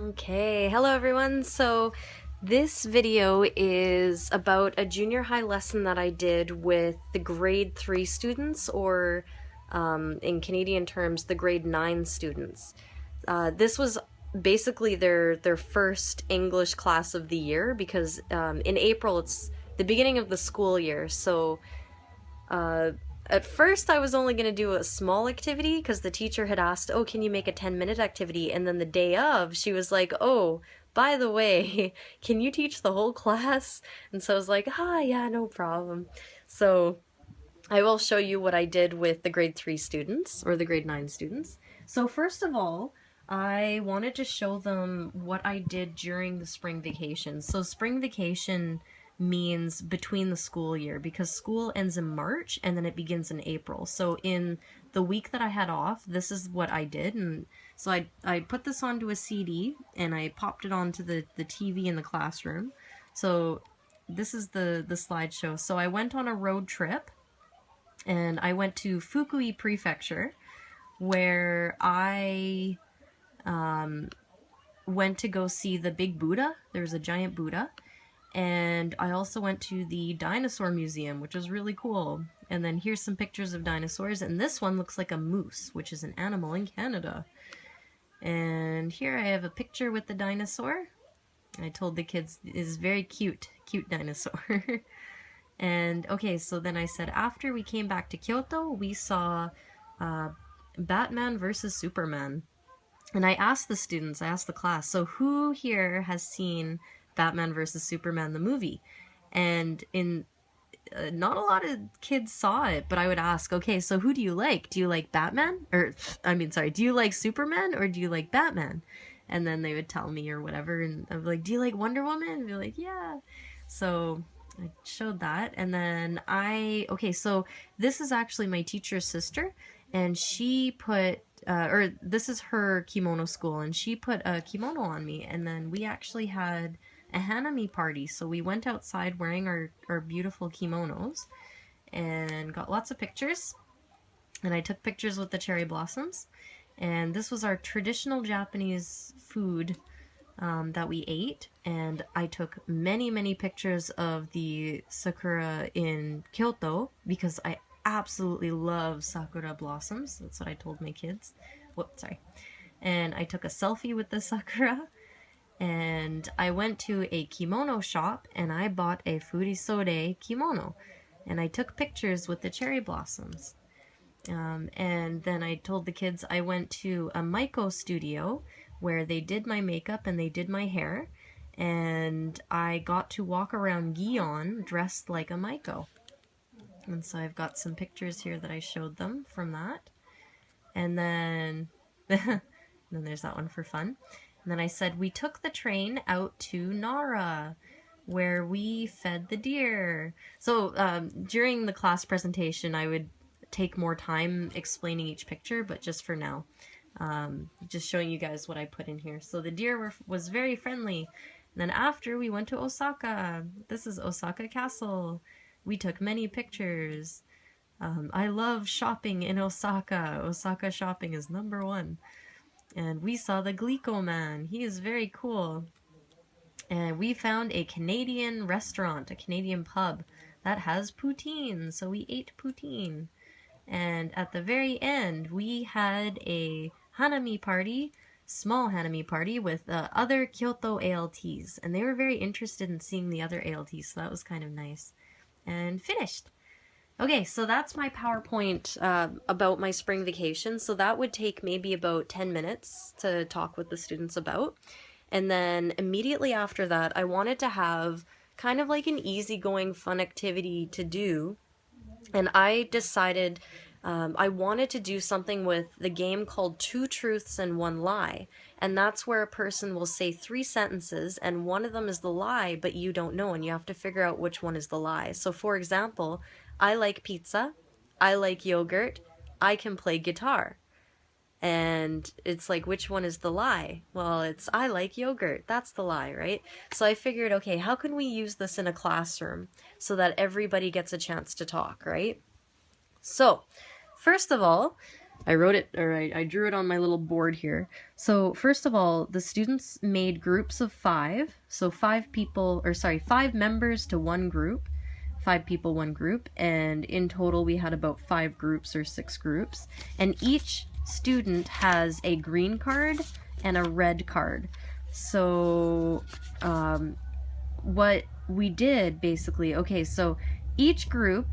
Okay, hello everyone. So this video is about a junior high lesson that I did with the grade 3 students, or in Canadian terms, the grade 9 students. This was basically their first English class of the year because in April it's the beginning of the school year. So at first I was only going to do a small activity because the teacher had asked, oh, can you make a 10-minute activity? And then the day of, she was like, oh, by the way, can you teach the whole class? And so I was like, yeah, no problem. So I will show you what I did with the grade 3 students, or the grade 9 students. So first of all, I wanted to show them what I did during the spring vacation. So spring vacation means between the school year, because school ends in March and then it begins in April. So in the week that I had off, this is what I did. And so I put this onto a CD and I popped it onto the TV in the classroom. So this is the slideshow. So I went on a road trip and I went to Fukui Prefecture, where I went to go see the big Buddha. There's a giant Buddha. And I also went to the dinosaur museum, which was really cool. And then here's some pictures of dinosaurs. And this one looks like a moose, which is an animal in Canada. And here I have a picture with the dinosaur. I told the kids it is very cute dinosaur. And okay, so then I said after we came back to Kyoto, we saw Batman versus Superman. And I asked the students, I asked the class, so who here has seen Batman versus Superman the movie? And in not a lot of kids saw it, but I would ask, okay, so who do you like? Do you like Batman? Do you like Superman or do you like Batman? And then they would tell me or whatever, and I'd be like, do you like Wonder Woman? And be like, yeah. So I showed that, and then so this is actually my teacher's sister, and she put, this is her kimono school, and she put a kimono on me, and then we actually had a hanami party, so we went outside wearing our beautiful kimonos, and got lots of pictures, and I took pictures with the cherry blossoms, and this was our traditional Japanese food that we ate, and I took many pictures of the sakura in Kyoto because I absolutely love sakura blossoms. That's what I told my kids. Whoops, sorry. And I took a selfie with the sakura, and I went to a kimono shop and I bought a furisode kimono, and I took pictures with the cherry blossoms. And then I told the kids I went to a Maiko studio where they did my makeup and they did my hair, and I got to walk around Gion dressed like a Maiko. And so I've got some pictures here that I showed them from that. And then then there's that one for fun. And then I said we took the train out to Nara, where we fed the deer. So during the class presentation I would take more time explaining each picture, but just for now, just showing you guys what I put in here. So the deer was very friendly. And then after we went to Osaka. This is Osaka Castle. We took many pictures. I love shopping in Osaka. Osaka shopping is #1. And we saw the Glico Man. He is very cool. And we found a Canadian restaurant, a Canadian pub that has poutine. So we ate poutine. And at the very end, we had a hanami party, small hanami party, with other Kyoto ALTs. And they were very interested in seeing the other ALTs, so that was kind of nice. And finished. Okay, so that's my PowerPoint about my spring vacation. So that would take maybe about 10 minutes to talk with the students about. And then immediately after that, I wanted to have kind of like an easygoing fun activity to do. And I decided I wanted to do something with the game called Two Truths and One Lie. And that's where a person will say 3 sentences, and one of them is the lie, but you don't know, and you have to figure out which one is the lie. So for example, I like pizza, I like yogurt, I can play guitar. And it's like, which one is the lie? Well, it's I like yogurt. That's the lie, right? So I figured, okay, how can we use this in a classroom so that everybody gets a chance to talk, right? So, first of all, I wrote it, or I drew it on my little board here. So first of all, the students made groups of 5. So 5 people, or sorry, 5 members to one group. 5 people, one group. And in total, we had about 5 groups or 6 groups. And each student has a green card and a red card. So what we did basically, okay, so each group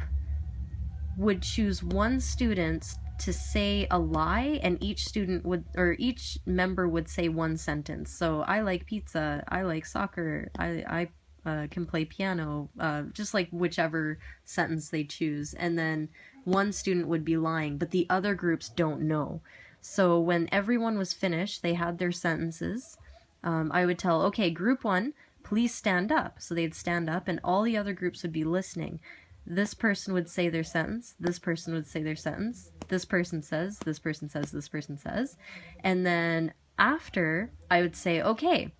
would choose one student to say a lie, and each student would, or each member would say one sentence. So I like pizza, I like soccer, I can play piano, just like whichever sentence they choose. And then one student would be lying, but the other groups don't know. So when everyone was finished, they had their sentences. I would tell, okay, group 1, please stand up. So they'd stand up and all the other groups would be listening. This person would say their sentence, this person would say their sentence, this person says, this person says, this person says. And then after, I would say, okay,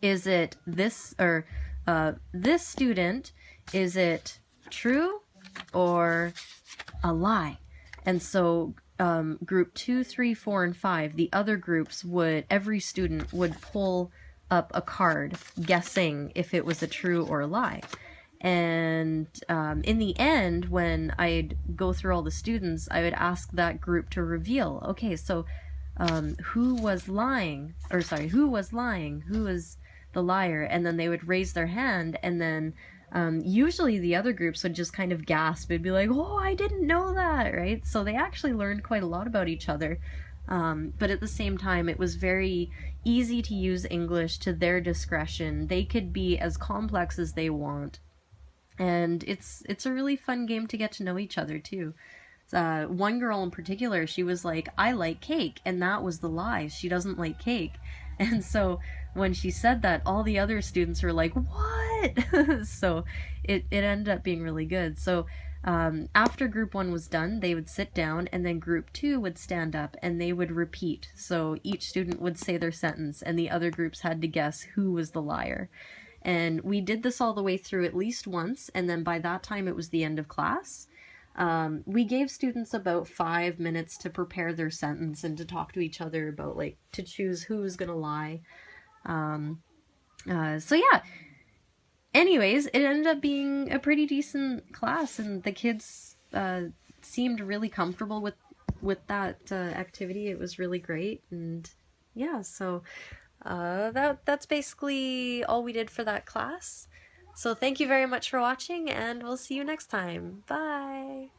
is it this, or this student, is it true or a lie? And so group 2, 3, 4, and 5, the other groups would, every student would pull up a card guessing if it was a true or a lie. And in the end, when I'd go through all the students, I would ask that group to reveal, okay, so who was lying? Or sorry, who was lying? Who was the liar? And then they would raise their hand, and then usually the other groups would just kind of gasp. It'd be like, oh, I didn't know that, right? So they actually learned quite a lot about each other. But at the same time, it was very easy to use English to their discretion. They could be as complex as they want. And it's a really fun game to get to know each other, too. One girl in particular, she was like, I like cake, and that was the lie. She doesn't like cake. And so when she said that, all the other students were like, what? So it ended up being really good. So after group 1 was done, they would sit down, and then group 2 would stand up, and they would repeat. So each student would say their sentence, and the other groups had to guess who was the liar. And we did this all the way through at least once, and then by that time it was the end of class. We gave students about 5 minutes to prepare their sentence and to talk to each other about, like, to choose who was gonna lie. So yeah. Anyways, it ended up being a pretty decent class, and the kids seemed really comfortable with that activity. It was really great, and yeah, so that's basically all we did for that class. So thank you very much for watching, and we'll see you next time. Bye!